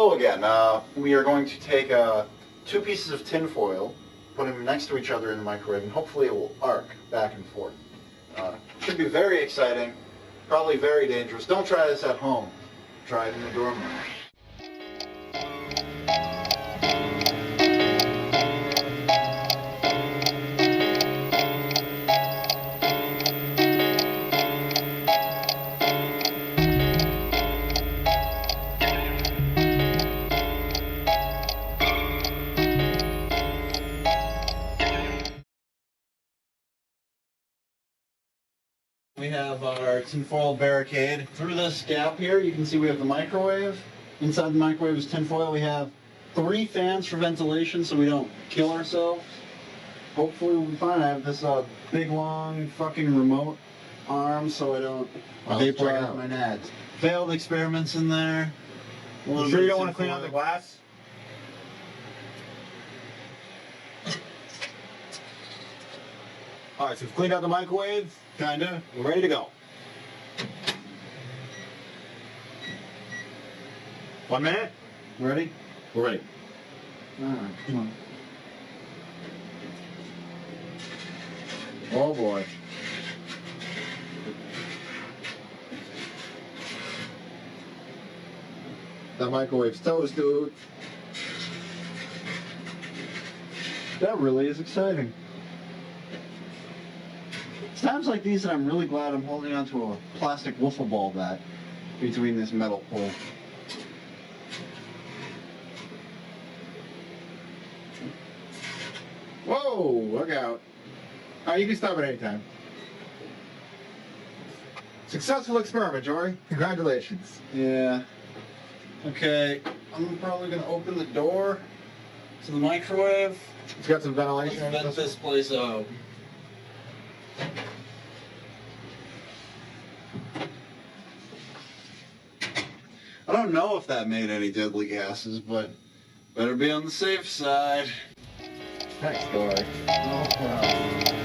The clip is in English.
hello again. We are going to take two pieces of tin foil, put them next to each other in the microwave, and hopefully it will arc back and forth. Should be very exciting, probably very dangerous. Don't try this at home. Try it in the dorm room. We have our tinfoil barricade. Through this gap here, you can see we have the microwave. Inside the microwave is tinfoil. We have 3 fans for ventilation so we don't kill ourselves. Hopefully we'll be fine. I have this big, long, fucking remote arm so I don't vaporize my nads. Failed experiments in there. You sure you don't want to clean out the glass? Alright, so we've cleaned out the microwave. Kinda. We're ready to go. 1 minute. Ready? We're ready. Alright, come on. Oh boy. That microwave's toast, dude. That really is exciting. It's times like these that I'm really glad I'm holding onto a plastic wiffle ball bat between this metal pole. Whoa, look out. Alright, you can stop at any time. Successful experiment, Jory. Congratulations. Yeah. Okay, I'm probably going to open the door to the microwave. It's got some ventilation. Let's vent this place out. I don't know if that made any deadly gases, but better be on the safe side. Thanks, Jory. No problem.